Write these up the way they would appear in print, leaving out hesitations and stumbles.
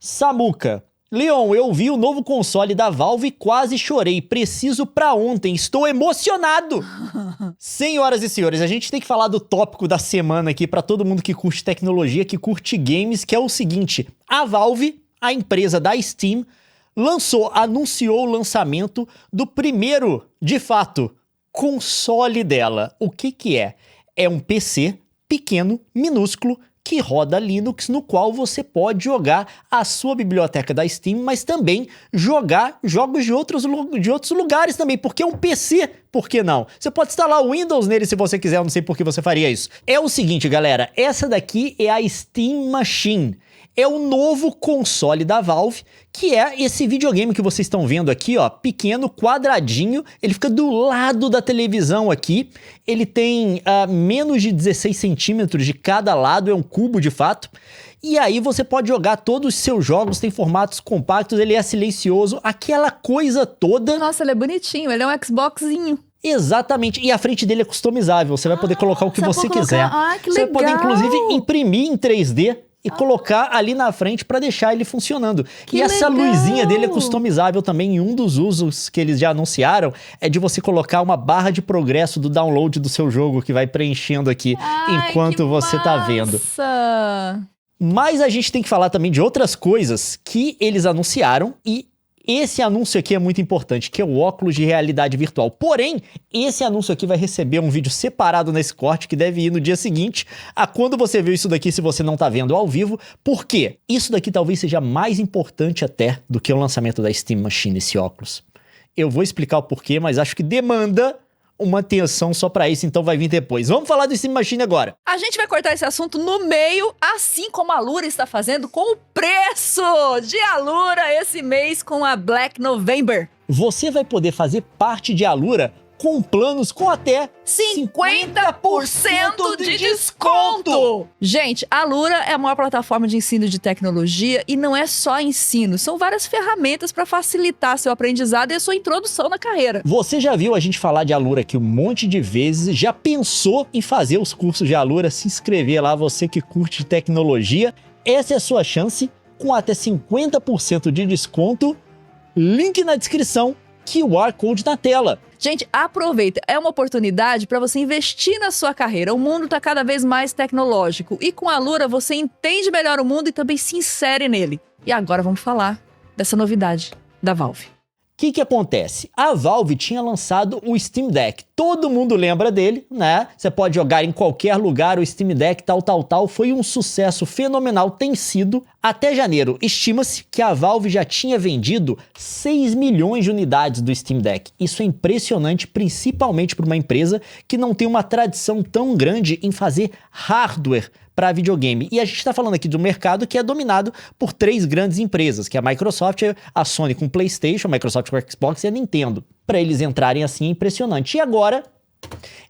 Samuca. Leon, eu vi o novo console da Valve e quase chorei. Preciso pra ontem. Estou emocionado. Senhoras e senhores, a gente tem que falar do tópico da semana aqui pra todo mundo que curte tecnologia, que curte games, que é o seguinte. A Valve, a empresa da Steam, anunciou o lançamento do primeiro, de fato, console dela. O que que é? É um PC pequeno, minúsculo, que roda Linux, no qual você pode jogar a sua biblioteca da Steam, mas também jogar jogos de outros lugares também, porque é um PC, por que não? Você pode instalar o Windows nele se você quiser, eu não sei por que você faria isso. É o seguinte, galera, essa daqui é a Steam Machine. É o novo console da Valve, que é esse videogame que vocês estão vendo aqui, ó, pequeno, quadradinho, ele fica do lado da televisão aqui, ele tem menos de 16 centímetros de cada lado, é um cubo de fato, e aí você pode jogar todos os seus jogos, tem formatos compactos, ele é silencioso, aquela coisa toda. Nossa, ele é bonitinho, ele é um Xboxzinho. Exatamente, e a frente dele é customizável, você vai poder colocar o que você quiser. Que você legal. vai poder, inclusive, imprimir em 3D, e colocar ali na frente para deixar ele funcionando. Que e essa legal. luzinha dele é customizável também. E um dos usos que eles já anunciaram é de você colocar uma barra de progresso do download do seu jogo que vai preenchendo aqui enquanto você tá vendo. Mas a gente tem que falar também de outras coisas que eles anunciaram e esse anúncio aqui é muito importante, que é o óculos de realidade virtual. Porém, esse anúncio aqui vai receber um vídeo separado nesse corte, que deve ir no dia seguinte a quando você viu isso daqui, se você não tá vendo ao vivo. Por quê? Isso daqui talvez seja mais importante até do que o lançamento da Steam Machine, esse óculos. Eu vou explicar o porquê, mas acho que demanda uma atenção só pra isso, então vai vir depois. Vamos falar do Steam Machine agora. A gente vai cortar esse assunto no meio, assim como a Alura está fazendo com o preço de Alura esse mês com a Black November. Você vai poder fazer parte de Alura com planos com até 50% de desconto! Gente, a Alura é a maior plataforma de ensino de tecnologia e não é só ensino, são várias ferramentas para facilitar seu aprendizado e a sua introdução na carreira. Você já viu a gente falar de Alura aqui um monte de vezes, já pensou em fazer os cursos de Alura, se inscrever lá, você que curte tecnologia, essa é a sua chance, com até 50% de desconto, link na descrição, QR Code na tela. Gente, aproveita, é uma oportunidade para você investir na sua carreira. O mundo está cada vez mais tecnológico e com a Alura você entende melhor o mundo e também se insere nele. E agora vamos falar dessa novidade da Valve. O que acontece? A Valve tinha lançado o Steam Deck. Todo mundo lembra dele, né? Você pode jogar em qualquer lugar o Steam Deck, tal. Foi um sucesso fenomenal, tem sido. Até janeiro, estima-se que a Valve já tinha vendido 6 milhões de unidades do Steam Deck. Isso é impressionante, principalmente para uma empresa que não tem uma tradição tão grande em fazer hardware para videogame. E a gente está falando aqui de um mercado que é dominado por 3 grandes empresas, que é a Microsoft, a Sony com o PlayStation, a Microsoft com o Xbox e a Nintendo. Para eles entrarem assim é impressionante. E agora,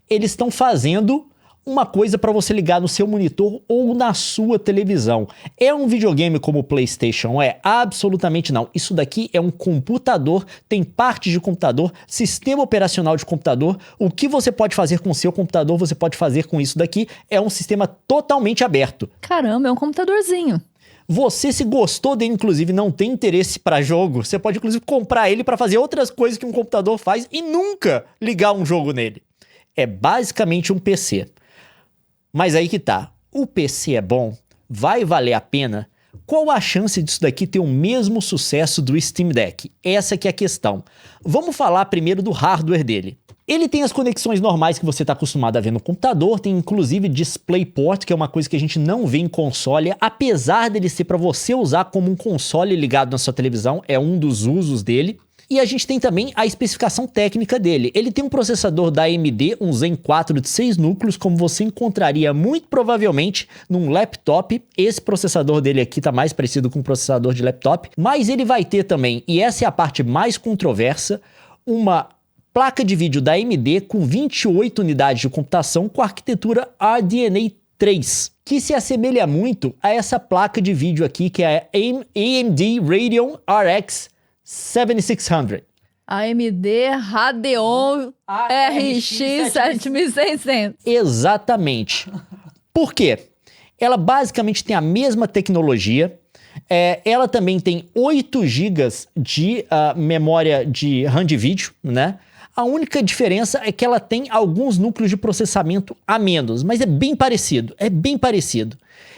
eles estão fazendo uma coisa para você ligar no seu monitor ou na sua televisão. É um videogame como o PlayStation? É? Absolutamente não. Isso daqui é um computador, tem partes de computador, sistema operacional de computador. O que você pode fazer com o seu computador, você pode fazer com isso daqui. É um sistema totalmente aberto. Caramba, é um computadorzinho. Você, se gostou dele, inclusive, não tem interesse para jogo, você pode, inclusive, comprar ele para fazer outras coisas que um computador faz e nunca ligar um jogo nele. É basicamente um PC. Mas aí que tá, o PC é bom? Vai valer a pena? Qual a chance disso daqui ter o mesmo sucesso do Steam Deck? Essa que é a questão. Vamos falar primeiro do hardware dele. Ele tem as conexões normais que você está acostumado a ver no computador, tem inclusive DisplayPort, que é uma coisa que a gente não vê em console, apesar dele ser para você usar como um console ligado na sua televisão, é um dos usos dele. E a gente tem também a especificação técnica dele. Ele tem um processador da AMD, um Zen 4 de 6 núcleos, como você encontraria muito provavelmente num laptop. Esse processador dele aqui tá mais parecido com um processador de laptop. Mas ele vai ter também, e essa é a parte mais controversa, uma placa de vídeo da AMD com 28 unidades de computação com arquitetura RDNA 3, que se assemelha muito a essa placa de vídeo aqui, que é a AMD Radeon RX 7600. AMD Radeon RX 7600. Exatamente. Por quê? Ela basicamente tem a mesma tecnologia, Ela também tem 8 GB de memória de RAM de vídeo, né? A única diferença é que ela tem alguns núcleos de processamento a menos, mas é bem parecido,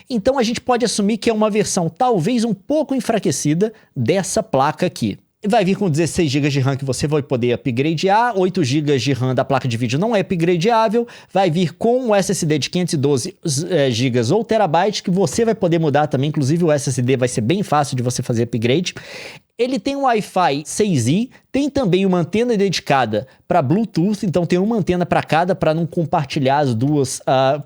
Então a gente pode assumir que é uma versão talvez um pouco enfraquecida dessa placa aqui. Vai vir com 16 GB de RAM que você vai poder upgradear, 8 GB de RAM da placa de vídeo não é upgradeável, vai vir com um SSD de 512 GB ou terabyte que você vai poder mudar também, inclusive o SSD vai ser bem fácil de você fazer upgrade. Ele tem um Wi-Fi 6E, tem também uma antena dedicada para Bluetooth, então tem uma antena para cada para não compartilhar as duas.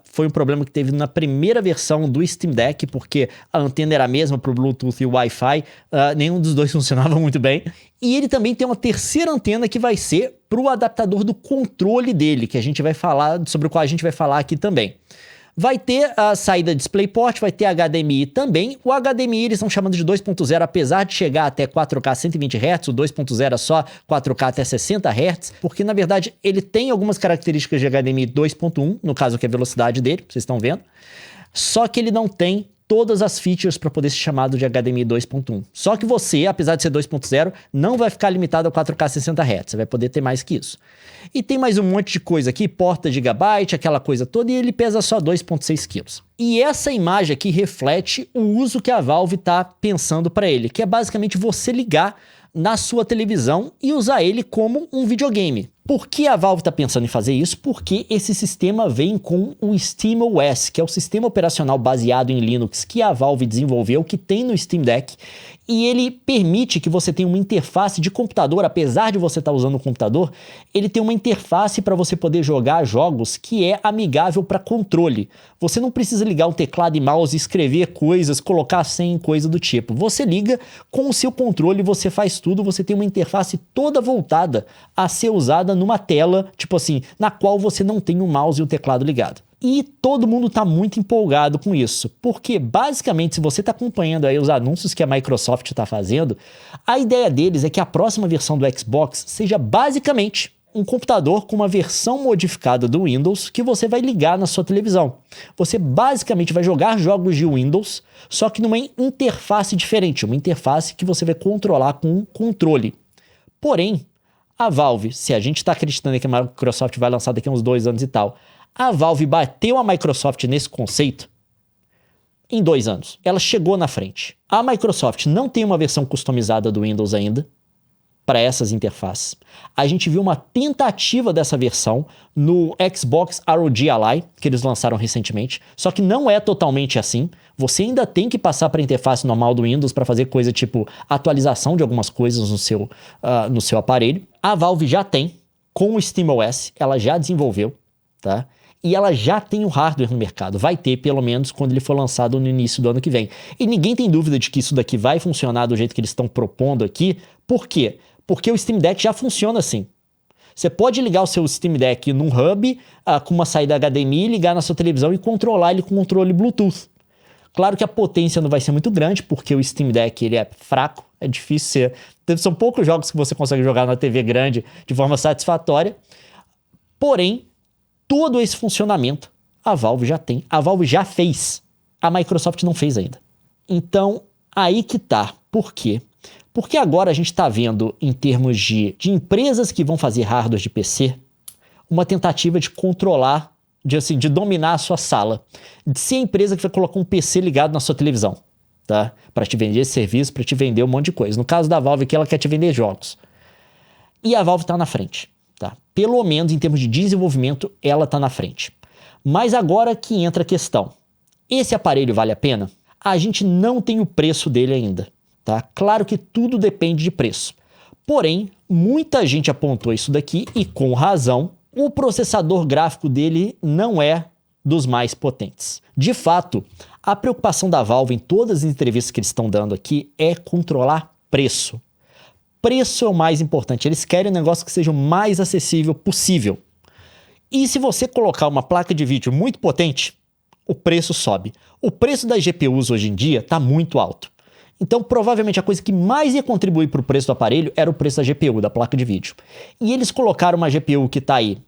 Foi um problema que teve na primeira versão do Steam Deck, porque a antena era a mesma para o Bluetooth e o Wi-Fi, nenhum dos dois funcionava muito bem. E ele também tem uma terceira antena que vai ser para o adaptador do controle dele, que a gente vai falar, sobre o qual a gente vai falar aqui também. Vai ter a saída DisplayPort, vai ter HDMI também. O HDMI eles estão chamando de 2.0, apesar de chegar até 4K 120 Hz, o 2.0 é só 4K até 60 Hz, porque na verdade ele tem algumas características de HDMI 2.1, no caso que é a velocidade dele, vocês estão vendo, só que ele não tem todas as features para poder ser chamado de HDMI 2.1. Só que você, apesar de ser 2.0, não vai ficar limitado a 4K 60 Hz, você vai poder ter mais que isso. E tem mais um monte de coisa aqui, porta gigabyte, aquela coisa toda, e ele pesa só 2,6 kg. E essa imagem aqui reflete o uso que a Valve está pensando para ele, que é basicamente você ligar na sua televisão e usar ele como um videogame. Por que a Valve está pensando em fazer isso? Porque esse sistema vem com o SteamOS, que é o sistema operacional baseado em Linux que a Valve desenvolveu, que tem no Steam Deck, e ele permite que você tenha uma interface de computador, apesar de você estar usando o computador, ele tem uma interface para você poder jogar jogos que é amigável para controle. Você não precisa ligar um teclado e mouse, escrever coisas, colocar senha, coisa do tipo. Você liga com o seu controle, você faz tudo, você tem uma interface toda voltada a ser usada numa tela, tipo assim, na qual você não tem o mouse e o teclado ligado. E todo mundo está muito empolgado com isso, porque basicamente se você está acompanhando aí os anúncios que a Microsoft está fazendo, a ideia deles é que a próxima versão do Xbox seja basicamente um computador com uma versão modificada do Windows que você vai ligar na sua televisão. Você basicamente vai jogar jogos de Windows, só que numa interface diferente, uma interface que você vai controlar com um controle. Porém, a Valve, se a gente está acreditando que a Microsoft vai lançar daqui a uns 2 anos e tal, a Valve bateu a Microsoft nesse conceito em 2 anos. Ela chegou na frente. A Microsoft não tem uma versão customizada do Windows ainda para essas interfaces. A gente viu uma tentativa dessa versão no Xbox ROG Ally, que eles lançaram recentemente, só que não é totalmente assim. Você ainda tem que passar para a interface normal do Windows para fazer coisa tipo atualização de algumas coisas no seu aparelho. A Valve já tem, com o SteamOS, ela já desenvolveu, tá? E ela já tem o hardware no mercado. Vai ter, pelo menos, quando ele for lançado no início do ano que vem. E ninguém tem dúvida de que isso daqui vai funcionar do jeito que eles estão propondo aqui. Por quê? Porque o Steam Deck já funciona assim. Você pode ligar o seu Steam Deck num hub com uma saída HDMI, ligar na sua televisão e controlar ele com controle Bluetooth. Claro que a potência não vai ser muito grande, porque o Steam Deck ele é fraco, é difícil ser... São poucos jogos que você consegue jogar na TV grande de forma satisfatória. Porém, todo esse funcionamento a Valve já tem, a Valve já fez, a Microsoft não fez ainda. Então, aí que tá. Por quê? Porque agora a gente está vendo, em termos de empresas que vão fazer hardware de PC, uma tentativa de controlar, de dominar a sua sala. De ser a empresa que vai colocar um PC ligado na sua televisão, tá? Para te vender serviço, para te vender um monte de coisa. No caso da Valve aqui, ela quer te vender jogos. E a Valve está na frente. Tá? Pelo menos em termos de desenvolvimento, ela está na frente. Mas agora que entra a questão. Esse aparelho vale a pena? A gente não tem o preço dele ainda. Tá? Claro que tudo depende de preço. Porém, muita gente apontou isso daqui e com razão, o processador gráfico dele não é dos mais potentes. De fato, a preocupação da Valve em todas as entrevistas que eles estão dando aqui é controlar preço. Preço é o mais importante. Eles querem um negócio que seja o mais acessível possível. E se você colocar uma placa de vídeo muito potente, o preço sobe. O preço das GPUs hoje em dia está muito alto. Então, provavelmente, a coisa que mais ia contribuir para o preço do aparelho era o preço da GPU, da placa de vídeo. E eles colocaram uma GPU que está aí,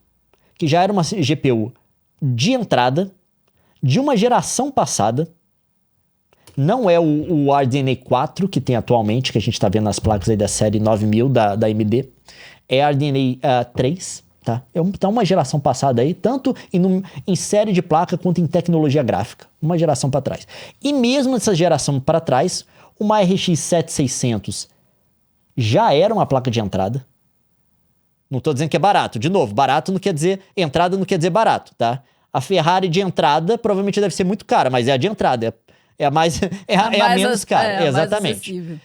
que já era uma GPU de entrada, de uma geração passada, Não é o RDNA 4 que tem atualmente, que a gente está vendo nas placas aí da série 9000 da AMD. É RDNA 3, tá? Então uma geração passada aí, tanto em série de placa quanto em tecnologia gráfica. Uma geração para trás. E mesmo essa geração para trás, uma RX 7600 já era uma placa de entrada. Não estou dizendo que é barato. De novo, barato não quer dizer... Entrada não quer dizer barato, tá? A Ferrari de entrada provavelmente deve ser muito cara, mas é a de entrada. É a mais... é a menos cara. Exatamente.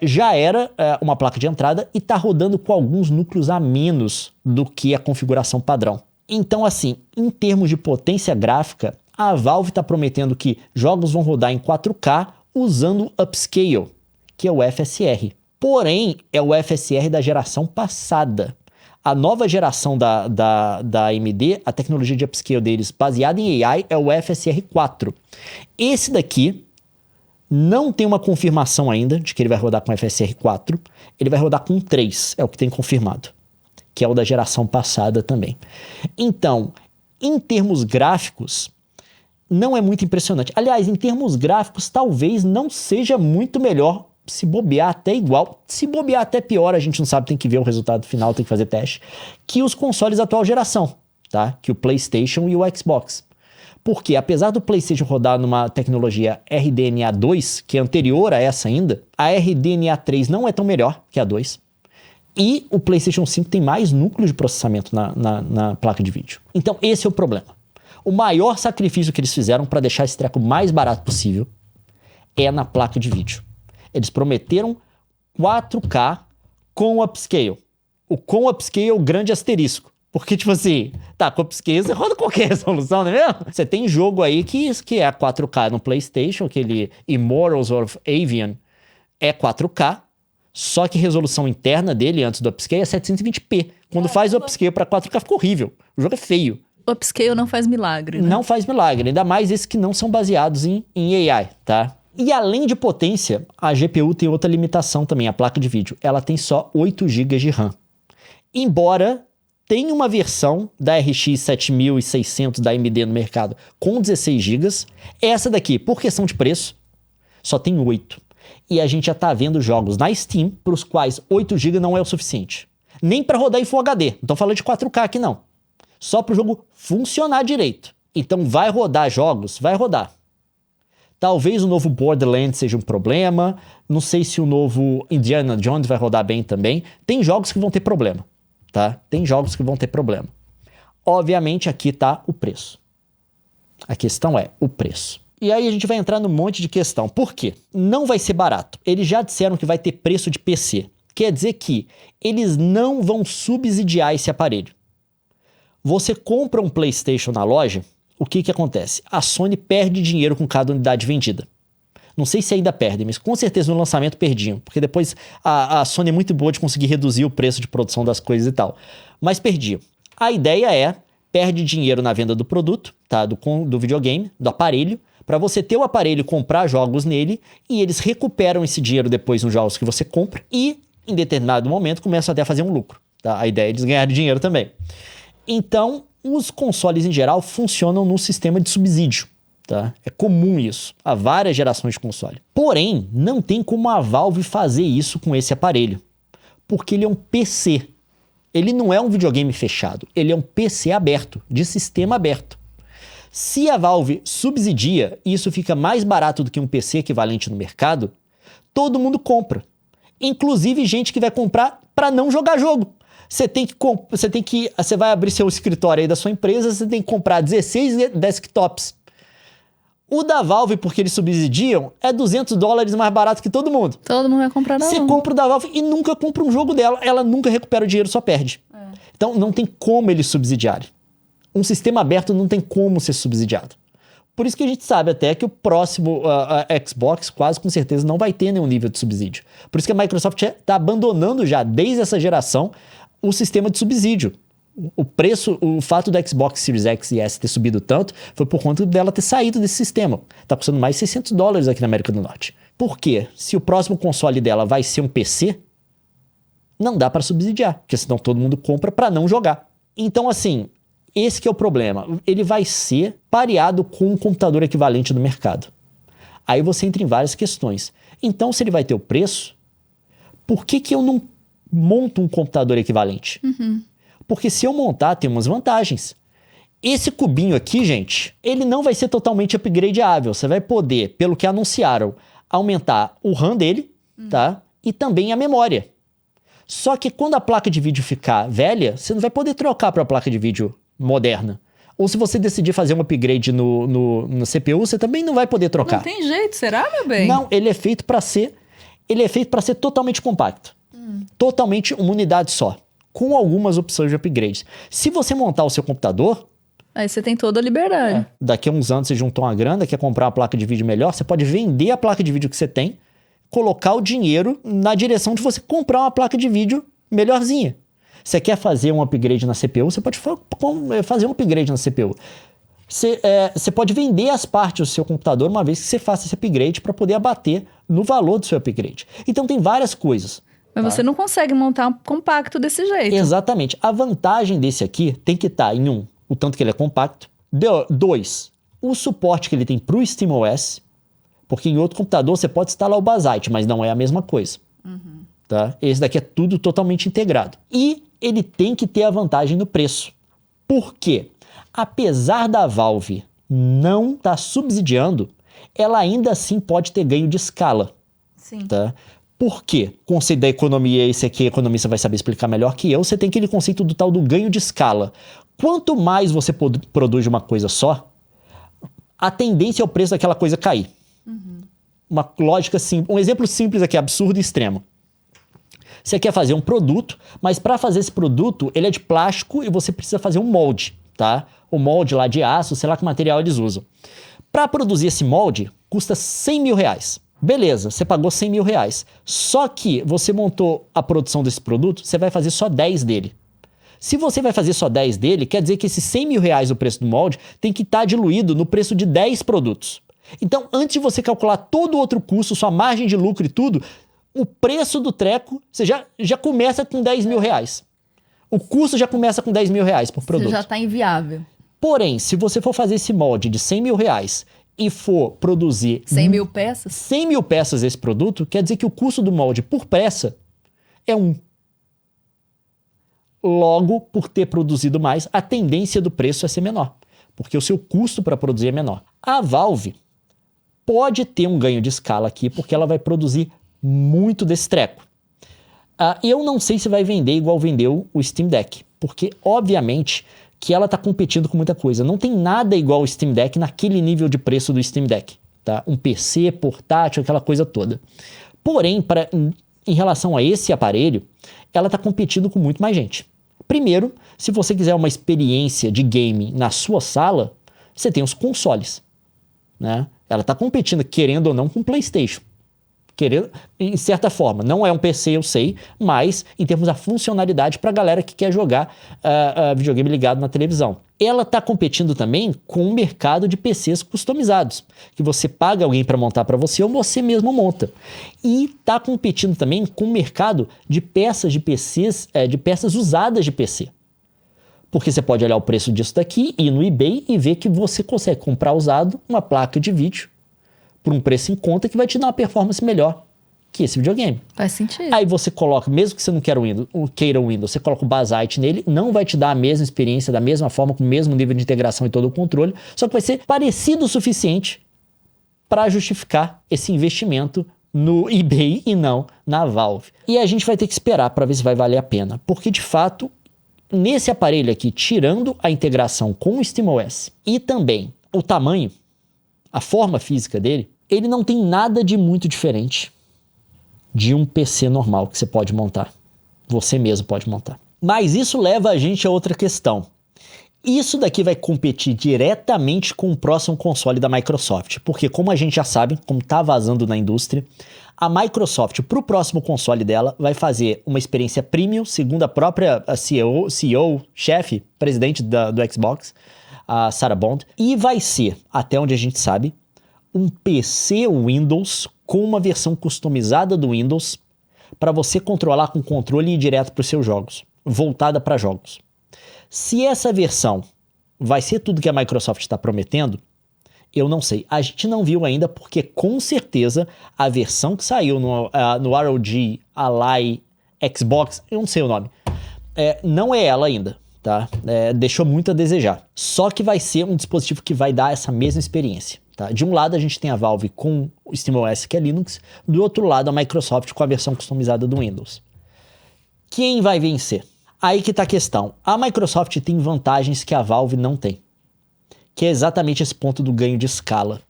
Já era uma placa de entrada e está rodando com alguns núcleos a menos do que a configuração padrão. Então, assim, em termos de potência gráfica, a Valve está prometendo que jogos vão rodar em 4K usando o Upscale, que é o FSR. Porém, é o FSR da geração passada. A nova geração da AMD, a tecnologia de upscale deles baseada em AI, é o FSR 4. Esse daqui não tem uma confirmação ainda de que ele vai rodar com FSR 4. Ele vai rodar com 3, é o que tem confirmado, que é o da geração passada também. Então, em termos gráficos, não é muito impressionante. Aliás, em termos gráficos, talvez não seja muito melhor. Se bobear até igual, se bobear até pior, a gente não sabe, tem que ver o resultado final, tem que fazer teste, que os consoles da atual geração, tá? Que o PlayStation e o Xbox. Porque apesar do PlayStation rodar numa tecnologia RDNA 2, que é anterior a essa ainda, a RDNA 3 não é tão melhor que a 2. E o PlayStation 5 tem mais núcleo de processamento na placa de vídeo. Então esse é o problema. O maior sacrifício que eles fizeram para deixar esse treco mais barato possível é na placa de vídeo. Eles prometeram 4K com upscale. O com upscale é o grande asterisco. Porque, tipo assim, tá, com upscale você roda qualquer resolução, não é mesmo? Você tem jogo aí que é 4K no PlayStation, aquele Immortals of Avian é 4K, só que a resolução interna dele, antes do upscale, é 720p. Quando faz o upscale pra 4K, fica horrível. O jogo é feio. O upscale não faz milagre, né? Não faz milagre. Ainda mais esses que não são baseados em AI, tá? E além de potência, a GPU tem outra limitação também, a placa de vídeo. Ela tem só 8 GB de RAM. Embora tenha uma versão da RX 7600 da AMD no mercado com 16 GB, essa daqui, por questão de preço, só tem 8. E a gente já tá vendo jogos na Steam para os quais 8 GB não é o suficiente. Nem para rodar em Full HD. Não tô falando de 4K aqui não. Só para o jogo funcionar direito. Então vai rodar jogos? Vai rodar. Talvez o novo Borderlands seja um problema. Não sei se o novo Indiana Jones vai rodar bem também. Tem jogos que vão ter problema, tá? Tem jogos que vão ter problema. Obviamente aqui tá o preço. A questão é o preço. E aí a gente vai entrar num monte de questão. Por quê? Não vai ser barato. Eles já disseram que vai ter preço de PC. Quer dizer que eles não vão subsidiar esse aparelho. Você compra um PlayStation na loja... O que acontece? A Sony perde dinheiro com cada unidade vendida. Não sei se ainda perde, mas com certeza no lançamento perdiam. Porque depois a Sony é muito boa de conseguir reduzir o preço de produção das coisas e tal. Mas perdiam. A ideia é, perde dinheiro na venda do produto, tá? Do videogame, do aparelho, para você ter o aparelho, comprar jogos nele, e eles recuperam esse dinheiro depois nos jogos que você compra e, em determinado momento, começam até a fazer um lucro. Tá? A ideia é eles ganharem dinheiro também. Então, os consoles em geral funcionam no sistema de subsídio, tá? É comum isso, há várias gerações de console. Porém, não tem como a Valve fazer isso com esse aparelho, porque ele é um PC. Ele não é um videogame fechado, ele é um PC aberto, de sistema aberto. Se a Valve subsidia e isso fica mais barato do que um PC equivalente no mercado, todo mundo compra. Inclusive gente que vai comprar para não jogar jogo. Você vai abrir seu escritório aí da sua empresa, você tem que comprar 16 desktops. O da Valve, porque eles subsidiam, é $200 mais barato que todo mundo. Todo mundo vai comprar Você compra o da Valve e nunca compra um jogo dela. Ela nunca recupera o dinheiro, só perde. Então não tem como eles subsidiarem. Um sistema aberto não tem como ser subsidiado. Por isso que a gente sabe até que o próximo Xbox quase com certeza não vai ter nenhum nível de subsídio. Por isso que a Microsoft está abandonando já, desde essa geração, o sistema de subsídio. O fato do Xbox Series X e S ter subido tanto foi por conta dela ter saído desse sistema. Tá custando mais $600 aqui na América do Norte. Por quê? Se o próximo console dela vai ser um PC, não dá para subsidiar, porque senão todo mundo compra para não jogar. Então, assim, esse que é o problema. Ele vai ser pareado com um computador equivalente do mercado. Aí você entra em várias questões. Então, se ele vai ter o preço, por que eu não monto um computador equivalente? Porque se eu montar, tem umas vantagens. Esse cubinho aqui, gente, ele não vai ser totalmente upgradeável. Você vai poder, pelo que anunciaram, aumentar o RAM dele, tá? E também a memória. Só que quando a placa de vídeo ficar velha, você não vai poder trocar para a placa de vídeo moderna. Ou se você decidir fazer um upgrade no CPU, você também não vai poder trocar. Não tem jeito, será, meu bem? Não, ele é feito para ser totalmente compacto. Totalmente uma unidade só, com algumas opções de upgrades. Se você montar o seu computador, Aí você tem toda a liberdade. daqui a uns anos você juntou uma grana, quer comprar uma placa de vídeo melhor, você pode vender a placa de vídeo que você tem, colocar o dinheiro na direção de você comprar uma placa de vídeo melhorzinha. Você quer fazer um upgrade na CPU, você pode fazer um upgrade na CPU. Você pode vender as partes do seu computador uma vez que você faça esse upgrade para poder abater no valor do seu upgrade. Então tem várias coisas. Mas você não consegue montar um compacto desse jeito. Exatamente. A vantagem desse aqui tem que estar em o tanto que ele é compacto. 2, o suporte que ele tem para o SteamOS, porque em outro computador você pode instalar o Basite, mas não é a mesma coisa. Tá? Esse daqui é tudo totalmente integrado. E ele tem que ter a vantagem no preço. Por quê? Apesar da Valve não estar subsidiando, ela ainda assim pode ter ganho de escala. Sim. Tá? Por quê? O conceito da economia, esse aqui, a economista vai saber explicar melhor que eu, você tem aquele conceito do tal do ganho de escala. Quanto mais você produz de uma coisa só, a tendência é o preço daquela coisa cair. Uma lógica simples, um exemplo simples aqui, absurdo e extremo. Você quer fazer um produto, mas para fazer esse produto, ele é de plástico e você precisa fazer um molde, tá? O molde lá de aço, sei lá que material eles usam. Para produzir esse molde, custa 100 mil reais. Beleza, você pagou 100 mil reais. Só que você montou a produção desse produto, você vai fazer só 10 dele. Se você vai fazer só 10 dele, quer dizer que esses 100 mil reais do preço do molde tem que estar diluído no preço de 10 produtos. Então, antes de você calcular todo o outro custo, sua margem de lucro e tudo, o preço do treco, você já começa com 10 mil reais. O custo já começa com 10 mil reais por produto. Você já está inviável. Porém, se você for fazer esse molde de 100 mil reais e for produzir 100 mil peças? 100 mil peças desse produto, quer dizer que o custo do molde por peça é 1. Logo, por ter produzido mais, a tendência do preço é ser menor, porque o seu custo para produzir é menor. A Valve pode ter um ganho de escala aqui, porque ela vai produzir muito desse treco. Eu não sei se vai vender igual vendeu o Steam Deck, porque, obviamente, que ela está competindo com muita coisa. Não tem nada igual o Steam Deck naquele nível de preço do Steam Deck. Tá? Um PC, portátil, aquela coisa toda. Porém, em relação a esse aparelho, ela está competindo com muito mais gente. Primeiro, se você quiser uma experiência de game na sua sala, você tem os consoles. Né? Ela está competindo, querendo ou não, com o PlayStation. Em certa forma, não é um PC, eu sei, mas em termos da funcionalidade para a galera que quer jogar videogame ligado na televisão. Ela está competindo também com o mercado de PCs customizados, que você paga alguém para montar para você ou você mesmo monta. E está competindo também com o mercado de peças de PCs, de peças usadas de PC. Porque você pode olhar o preço disso daqui, ir no eBay e ver que você consegue comprar usado uma placa de vídeo por um preço em conta que vai te dar uma performance melhor que esse videogame. Faz sentido. Aí você coloca, mesmo que você não queira o Windows, você coloca o Basite nele, não vai te dar a mesma experiência, da mesma forma, com o mesmo nível de integração e todo o controle, só que vai ser parecido o suficiente para justificar esse investimento no eBay e não na Valve. E a gente vai ter que esperar para ver se vai valer a pena, porque de fato, nesse aparelho aqui, tirando a integração com o SteamOS e também o tamanho, a forma física dele, ele não tem nada de muito diferente de um PC normal que você pode montar. Você mesmo pode montar. Mas isso leva a gente a outra questão. Isso daqui vai competir diretamente com o próximo console da Microsoft. Porque, como a gente já sabe, como está vazando na indústria, a Microsoft, para o próximo console dela, vai fazer uma experiência premium, segundo a própria CEO, chefe, presidente do Xbox, a Sarah Bond, e vai ser, até onde a gente sabe, um PC Windows com uma versão customizada do Windows para você controlar com controle e ir direto para os seus jogos, voltada para jogos. Se essa versão vai ser tudo que a Microsoft está prometendo, Eu não sei. A gente não viu ainda porque, com certeza, a versão que saiu no ROG Ally Xbox, eu não sei o nome, não é ela ainda, tá? Deixou muito a desejar. Só que vai ser um dispositivo que vai dar essa mesma experiência, tá? De um lado, a gente tem a Valve com o SteamOS, que é Linux. Do outro lado, a Microsoft com a versão customizada do Windows. Quem vai vencer? Aí que tá a questão. A Microsoft tem vantagens que a Valve não tem, que é exatamente esse ponto do ganho de escala.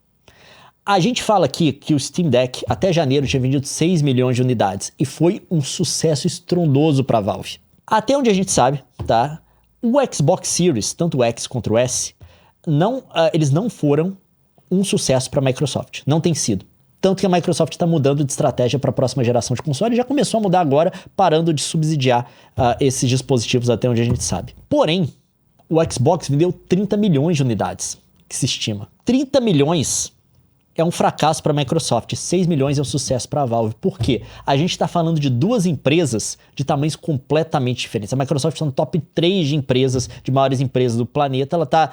A gente fala aqui que o Steam Deck até janeiro tinha vendido 6 milhões de unidades e foi um sucesso estrondoso para a Valve. Até onde a gente sabe, tá? O Xbox Series, tanto o X quanto o S, eles não foram um sucesso para a Microsoft. Não tem sido. Tanto que a Microsoft está mudando de estratégia para a próxima geração de console e já começou a mudar agora, parando de subsidiar esses dispositivos até onde a gente sabe. Porém, o Xbox vendeu 30 milhões de unidades, que se estima. 30 milhões é um fracasso para a Microsoft, 6 milhões é um sucesso para a Valve. Por quê? A gente está falando de duas empresas de tamanhos completamente diferentes. A Microsoft está no top 3 de empresas, de maiores empresas do planeta. Ela está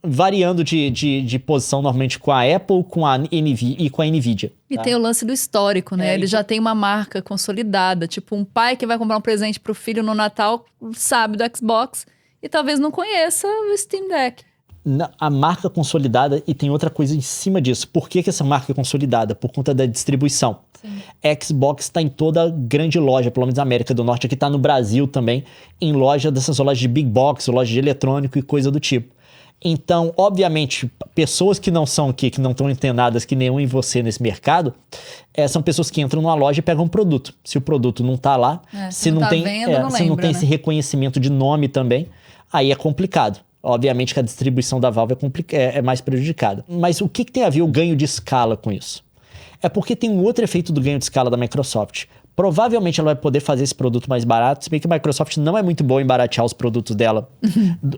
variando de posição normalmente com a Apple, com a Nvidia. E tá? tem o lance do histórico, né? Ele já tem uma marca consolidada. Tipo, um pai que vai comprar um presente para o filho no Natal sabe do Xbox e talvez não conheça o Steam Deck. A marca consolidada, e tem outra coisa em cima disso. Por que essa marca é consolidada? Por conta da distribuição. Sim. Xbox está em toda grande loja, pelo menos na América do Norte, aqui está no Brasil também, em dessas lojas de big box, loja de eletrônico e coisa do tipo. Então, obviamente, pessoas que não são aqui, que não estão antenadas que nenhum em você nesse mercado, são pessoas que entram numa loja e pegam um produto. Se o produto não está lá, se não tem esse reconhecimento de nome também, aí é complicado. Obviamente que a distribuição da Valve é mais prejudicada. Mas o que tem a ver o ganho de escala com isso? É porque tem um outro efeito do ganho de escala da Microsoft. Provavelmente ela vai poder fazer esse produto mais barato, se bem que a Microsoft não é muito boa em baratear os produtos dela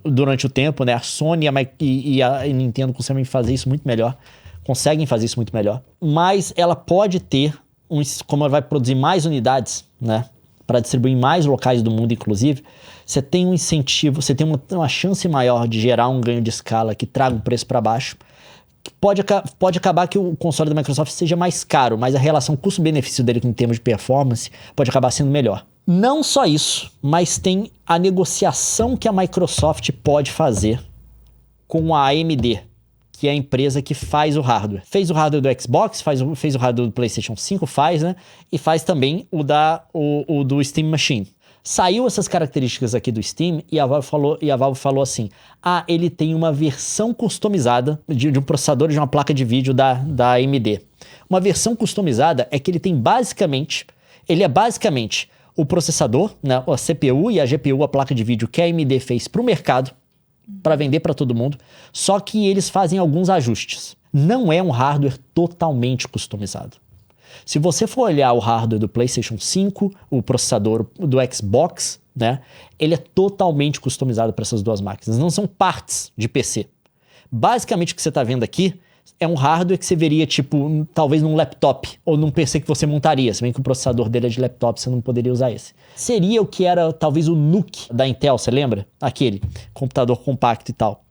durante o tempo, né? A Sony e a Nintendo conseguem fazer isso muito melhor. Mas ela pode ter, como ela vai produzir mais unidades, né? Para distribuir em mais locais do mundo, inclusive, você tem um incentivo, você tem uma chance maior de gerar um ganho de escala que traga o preço para baixo. Pode acabar que o console da Microsoft seja mais caro, mas a relação custo-benefício dele em termos de performance pode acabar sendo melhor. Não só isso, mas tem a negociação que a Microsoft pode fazer com a AMD, que é a empresa que faz o hardware. Fez o hardware do Xbox, fez o hardware do PlayStation 5, né? E faz também o do Steam Machine. Saiu essas características aqui do Steam e a Valve falou assim: ele tem uma versão customizada de um processador de uma placa de vídeo da AMD. Uma versão customizada é que ele é basicamente o processador, né, a CPU e a GPU, a placa de vídeo que a AMD fez para o mercado, para vender para todo mundo, só que eles fazem alguns ajustes. Não é um hardware totalmente customizado. Se você for olhar o hardware do PlayStation 5, o processador do Xbox, né, ele é totalmente customizado para essas duas máquinas. Não são partes de PC. Basicamente o que você está vendo aqui é um hardware que você veria, tipo, talvez num laptop ou num PC que você montaria. Se bem que o processador dele é de laptop, você não poderia usar esse. Seria o que era, talvez, o NUC da Intel, você lembra? Aquele computador compacto e tal.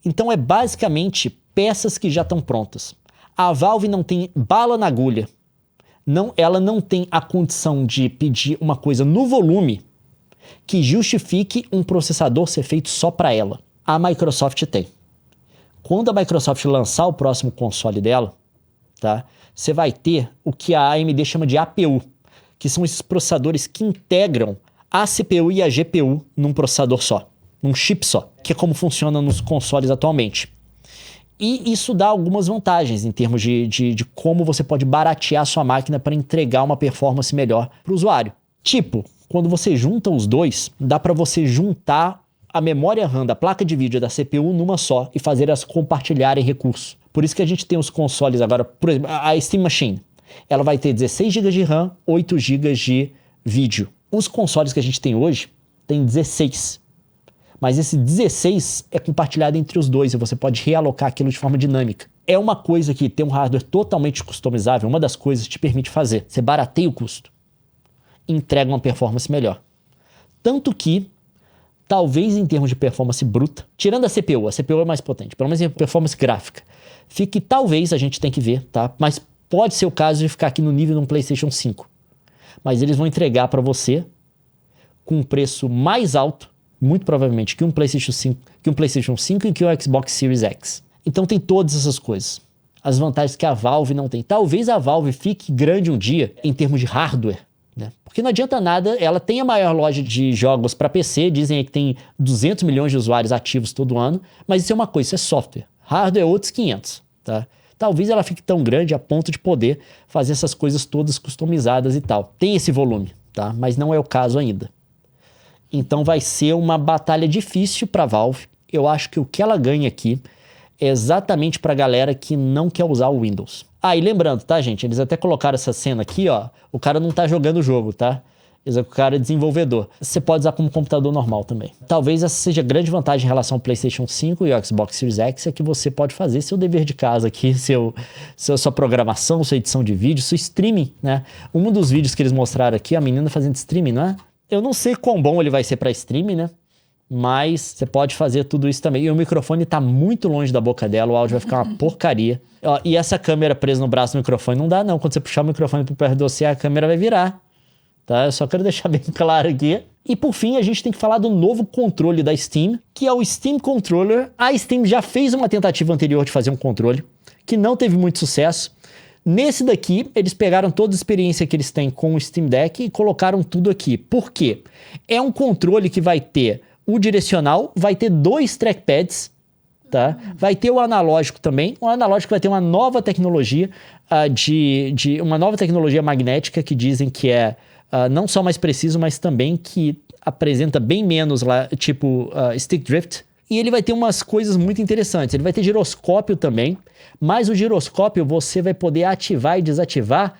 Então é basicamente peças que já estão prontas. A Valve não tem bala na agulha. Ela não tem a condição de pedir uma coisa no volume que justifique um processador ser feito só para ela. A Microsoft tem. Quando a Microsoft lançar o próximo console dela, tá, você vai ter o que a AMD chama de APU, que são esses processadores que integram a CPU e a GPU num processador só, num chip só, que é como funciona nos consoles atualmente. E isso dá algumas vantagens em termos de como você pode baratear a sua máquina para entregar uma performance melhor para o usuário. Tipo, quando você junta os dois, dá para você juntar a memória RAM da placa de vídeo e da CPU numa só e fazer elas compartilharem recursos. Por isso que a gente tem os consoles agora, por exemplo, a Steam Machine. Ela vai ter 16 GB de RAM, 8 GB de vídeo. Os consoles que a gente tem hoje tem 16. Mas esse 16 é compartilhado entre os dois e você pode realocar aquilo de forma dinâmica. É uma coisa que ter um hardware totalmente customizável, uma das coisas que te permite fazer. Você barateia o custo e entrega uma performance melhor. Tanto que talvez em termos de performance bruta, tirando a CPU é mais potente, pelo menos em performance gráfica, fique talvez, a gente tem que ver, tá? Mas pode ser o caso de ficar aqui no nível de um PlayStation 5. Mas eles vão entregar para você com um preço mais alto, muito provavelmente, que um PlayStation 5 e que o Xbox Series X. Então tem todas essas coisas. As vantagens que a Valve não tem. Talvez a Valve fique grande um dia em termos de hardware, né? Porque não adianta nada, ela tem a maior loja de jogos para PC, dizem que tem 200 milhões de usuários ativos todo ano, mas isso é uma coisa, isso é software. Hardware é outros 500, tá? Talvez ela fique tão grande a ponto de poder fazer essas coisas todas customizadas e tal. Tem esse volume, tá? Mas não é o caso ainda. Então vai ser uma batalha difícil para a Valve. Eu acho que o que ela ganha aqui é exatamente para a galera que não quer usar o Windows. Ah, e lembrando, tá, gente? Eles até colocaram essa cena aqui, ó. O cara não tá jogando o jogo, tá? O cara é desenvolvedor. Você pode usar como computador normal também. Talvez essa seja a grande vantagem em relação ao PlayStation 5 e ao Xbox Series X, é que você pode fazer seu dever de casa aqui, sua programação, sua edição de vídeo, seu streaming, né? Um dos vídeos que eles mostraram aqui, a menina fazendo streaming, não é? Eu não sei quão bom ele vai ser para streaming, né? Mas você pode fazer tudo isso também. E o microfone tá muito longe da boca dela, o áudio vai ficar uma porcaria. Ó, e essa câmera presa no braço do microfone não dá não. Quando você puxar o microfone por perto de você, a câmera vai virar. Tá? Eu só quero deixar bem claro aqui. E por fim, a gente tem que falar do novo controle da Steam, que é o Steam Controller. A Steam já fez uma tentativa anterior de fazer um controle, que não teve muito sucesso. Nesse daqui, eles pegaram toda a experiência que eles têm com o Steam Deck e colocaram tudo aqui. Por quê? É um controle que vai ter o direcional, vai ter 2 trackpads, tá? Vai ter o analógico também. O analógico vai ter uma nova tecnologia, uma nova tecnologia magnética que dizem que é não só mais preciso, mas também que apresenta bem menos lá, tipo stick drift. E ele vai ter umas coisas muito interessantes. Ele vai ter giroscópio também, mas o giroscópio você vai poder ativar e desativar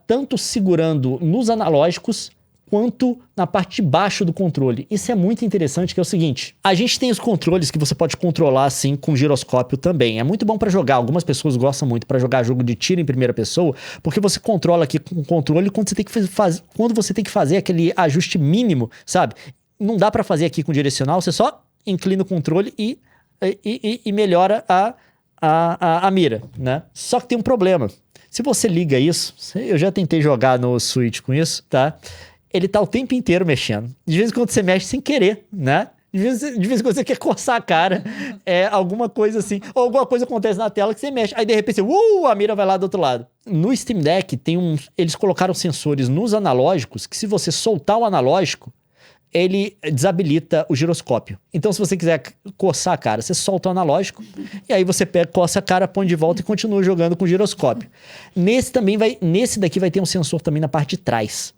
tanto segurando nos analógicos quanto na parte de baixo do controle. Isso é muito interessante, que é o seguinte: a gente tem os controles que você pode controlar assim com giroscópio também. É muito bom para jogar. Algumas pessoas gostam muito para jogar jogo de tiro em primeira pessoa, porque você controla aqui com o controle quando você tem que fazer aquele ajuste mínimo, sabe? Não dá para fazer aqui com direcional, você só inclina o controle e melhora a mira, né? Só que tem um problema. Se você liga isso, eu já tentei jogar no Switch com isso, tá? Ele tá o tempo inteiro mexendo. De vez em quando você mexe sem querer, né? De vez em quando você quer coçar a cara, alguma coisa assim. Ou alguma coisa acontece na tela que você mexe. Aí de repente a mira vai lá do outro lado. No Steam Deck, eles colocaram sensores nos analógicos que se você soltar o analógico, ele desabilita o giroscópio. Então, se você quiser coçar a cara, você solta o analógico, e aí você pega, coça a cara, põe de volta e continua jogando com o giroscópio. Nesse daqui vai ter um sensor também na parte de trás,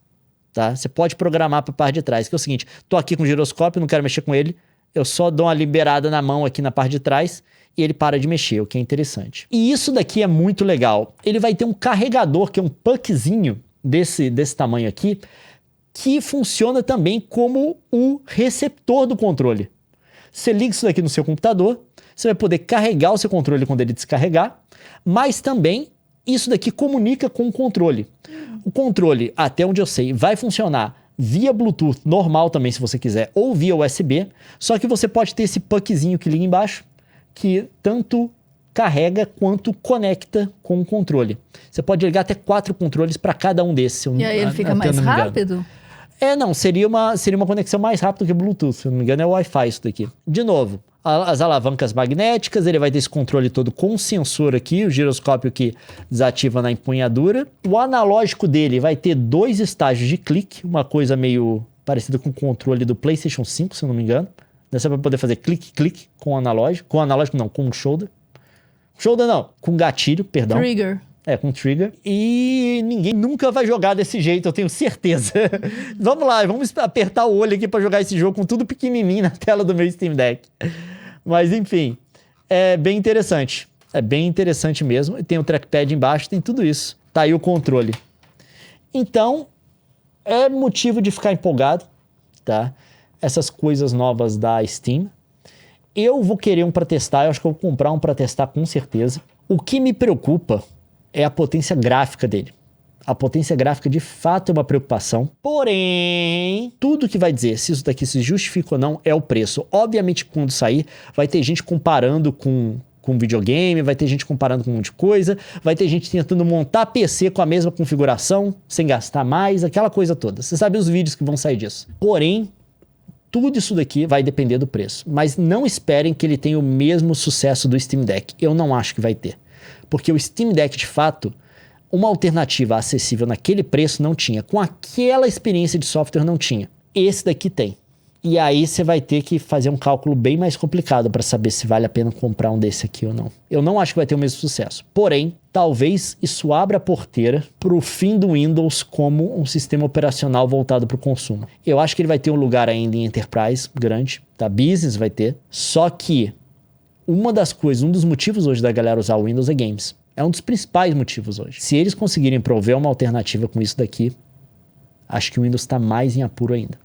tá? Você pode programar para a parte de trás, que é o seguinte: tô aqui com o giroscópio, não quero mexer com ele, eu só dou uma liberada na mão aqui na parte de trás e ele para de mexer, o que é interessante. E isso daqui é muito legal. Ele vai ter um carregador, que é um puckzinho desse tamanho aqui, que funciona também como o receptor do controle. Você liga isso daqui no seu computador, você vai poder carregar o seu controle quando ele descarregar, mas também isso daqui comunica com o controle. O controle, até onde eu sei, vai funcionar via Bluetooth normal também, se você quiser, ou via USB, só que você pode ter esse puckzinho que liga embaixo, que tanto carrega quanto conecta com o controle. Você pode ligar até 4 controles para cada um desses. E aí ele fica mais rápido? Não, seria uma conexão mais rápida que o Bluetooth, se eu não me engano é o Wi-Fi isso daqui. De novo, as alavancas magnéticas, ele vai ter esse controle todo com o sensor aqui, o giroscópio que desativa na empunhadura. O analógico dele vai ter 2 estágios de clique, uma coisa meio parecida com o controle do PlayStation 5, se eu não me engano. Você vai poder fazer clique com o analógico. Com o analógico não, com o shoulder. Shoulder não, com gatilho, perdão. Trigger. Com trigger. E ninguém nunca vai jogar desse jeito, eu tenho certeza. Vamos lá, vamos apertar o olho aqui pra jogar esse jogo com tudo pequenininho na tela do meu Steam Deck. Mas enfim, é bem interessante. É bem interessante mesmo. Tem o trackpad embaixo, tem tudo isso. Tá aí o controle. Então, é motivo de ficar empolgado, tá? Essas coisas novas da Steam. Eu vou querer um pra testar, eu acho que eu vou comprar um pra testar com certeza. O que me preocupa é a potência gráfica dele. A potência gráfica de fato é uma preocupação, porém, tudo que vai dizer se isso daqui se justifica ou não é o preço. Obviamente, quando sair, vai ter gente comparando com videogame, vai ter gente comparando com um monte de coisa, vai ter gente tentando montar PC com a mesma configuração, sem gastar mais, aquela coisa toda. Você sabe os vídeos que vão sair disso. Porém, tudo isso daqui vai depender do preço. Mas não esperem que ele tenha o mesmo sucesso do Steam Deck. Eu não acho que vai ter. Porque o Steam Deck, de fato, uma alternativa acessível naquele preço não tinha. Com aquela experiência de software não tinha. Esse daqui tem. E aí você vai ter que fazer um cálculo bem mais complicado para saber se vale a pena comprar um desse aqui ou não. Eu não acho que vai ter o mesmo sucesso. Porém, talvez isso abra a porteira para o fim do Windows como um sistema operacional voltado para o consumo. Eu acho que ele vai ter um lugar ainda em Enterprise grande, tá? Business vai ter. Só que um dos motivos hoje da galera usar o Windows é games. É um dos principais motivos hoje. Se eles conseguirem prover uma alternativa com isso daqui, acho que o Windows está mais em apuro ainda.